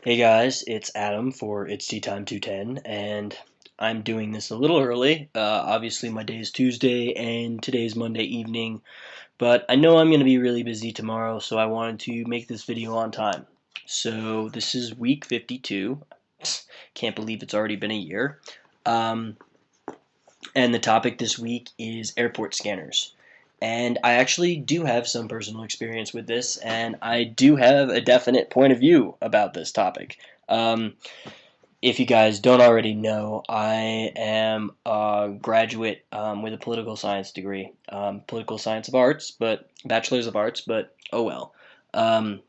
Hey guys, it's Adam for It's Tea Time 210, and I'm doing this a little early. Obviously, my day is Tuesday, and today is Monday evening, but I know I'm going to be really busy tomorrow, so I wanted to make this video on time. So, this is week 52. Can't believe it's already been a year. Um, and the topic this week is airport scanners. And I actually do have some personal experience with this, and I do have a definite point of view about this topic. If you guys don't already know, I am a graduate with a political science degree, political science of arts, but bachelor's of arts, but oh well. Um,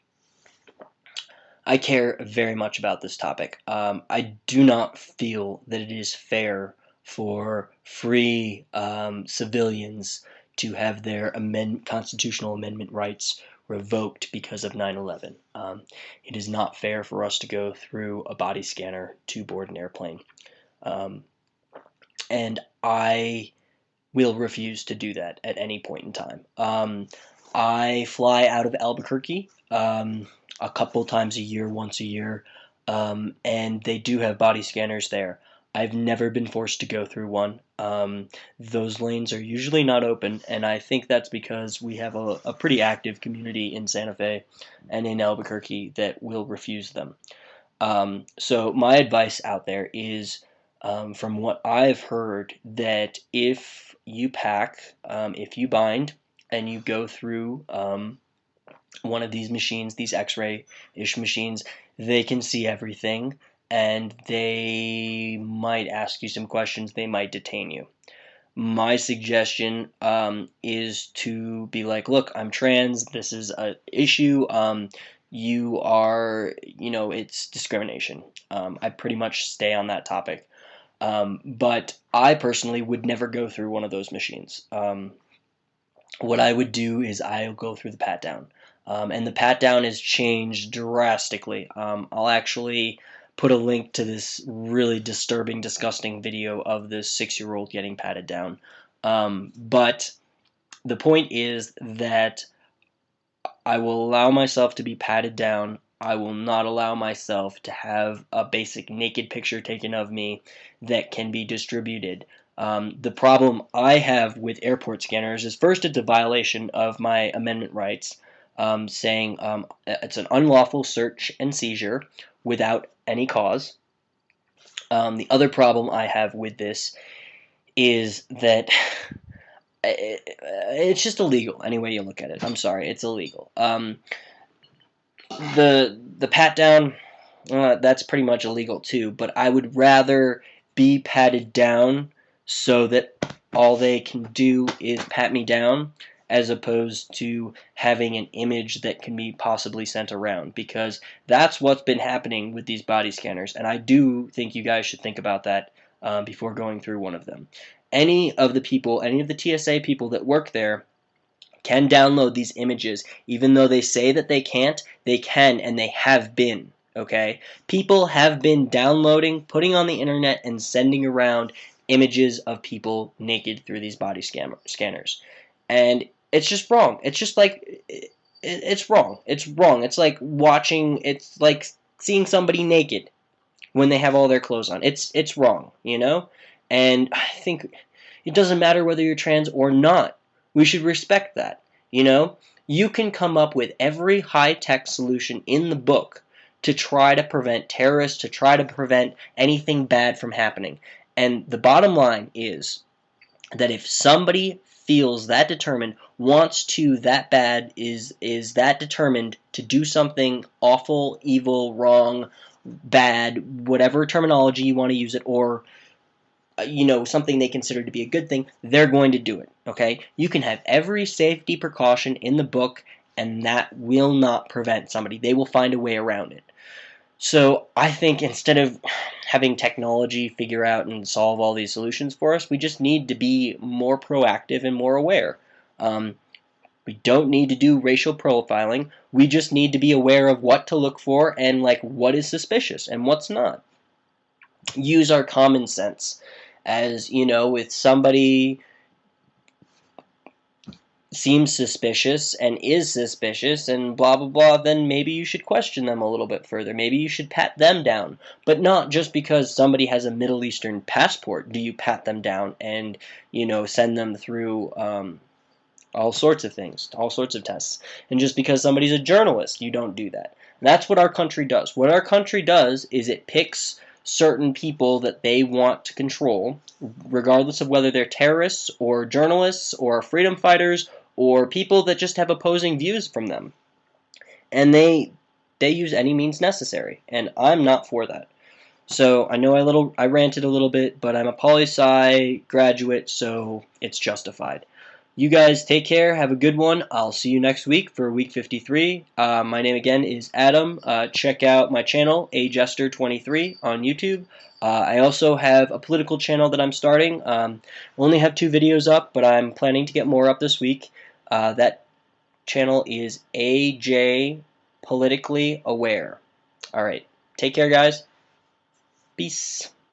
I care very much about this topic. I do not feel that it is fair for free civilians to have their constitutional amendment rights revoked because of 9/11. It is not fair for us to go through a body scanner to board an airplane. Um, and I will refuse to do that at any point in time. I fly out of Albuquerque a couple times a year, once a year, and they do have body scanners there. I've never been forced to go through one. Those lanes are usually not open, and I think that's because we have a pretty active community in Santa Fe and in Albuquerque that will refuse them. So my advice out there is, from what I've heard, that if you pack, if you bind, and you go through one of these machines, these X-ray-ish machines, they can see everything, and they might ask you some questions. They might detain you. My suggestion is to be like, look, I'm trans. This is an issue. You are, it's discrimination. I pretty much stay on that topic. But I personally would never go through one of those machines. What I would do is I'll go through the pat down. And the pat down has changed drastically. I'll actually put a link to this really disturbing, disgusting video of this 6-year-old getting patted down. But the point is that I will allow myself to be patted down. I will not allow myself to have a basic naked picture taken of me that can be distributed. The problem I have with airport scanners is, first, it's a violation of my amendment rights, saying it's an unlawful search and seizure without any cause. The other problem I have with this is that it's just illegal any way you look at it. I'm sorry, it's illegal. The pat down, that's pretty much illegal too, but I would rather be patted down so that all they can do is pat me down, as opposed to having an image that can be possibly sent around, because that's what's been happening with these body scanners, and I do think you guys should think about that before going through one of them. Any of the TSA people that work there can download these images. Even though they say that they can't, they can, and they have been. Okay? People have been downloading, putting on the internet, and sending around images of people naked through these body scanners. And it's just wrong. It's just like, it's wrong. It's wrong. It's like seeing somebody naked when they have all their clothes on. It's wrong, you know? And I think it doesn't matter whether you're trans or not. We should respect that, you know? You can come up with every high-tech solution in the book to try to prevent terrorists, to try to prevent anything bad from happening. And the bottom line is that if somebody feels that determined, wants to that bad, is that determined to do something awful, evil, wrong, bad, whatever terminology you want to use it, or something they consider to be a good thing, they're going to do it. Okay? You can have every safety precaution in the book, and that will not prevent somebody. They will find a way around it. So I think instead of having technology figure out and solve all these solutions for us, we just need to be more proactive and more aware. We don't need to do racial profiling. We just need to be aware of what to look for and like what is suspicious and what's not. Use our common sense. As if somebody seems suspicious and is suspicious and blah blah blah, then maybe you should question them a little bit further. Maybe you should pat them down, but not just because somebody has a Middle Eastern passport do you pat them down and send them through all sorts of things, all sorts of tests. And just because somebody's a journalist, you don't do that. And that's what our country does. What our country does is it picks certain people that they want to control, regardless of whether they're terrorists or journalists or freedom fighters or people that just have opposing views from them. And they use any means necessary, and I'm not for that. So I know I ranted a little bit, but I'm a poli-sci graduate, so it's justified. You guys take care. Have a good one. I'll see you next week for week 53. My name again is Adam. Check out my channel, ajester23 on YouTube. I also have a political channel that I'm starting. Only have 2 videos up, but I'm planning to get more up this week. That channel is AJ Politically Aware. All right. Take care, guys. Peace.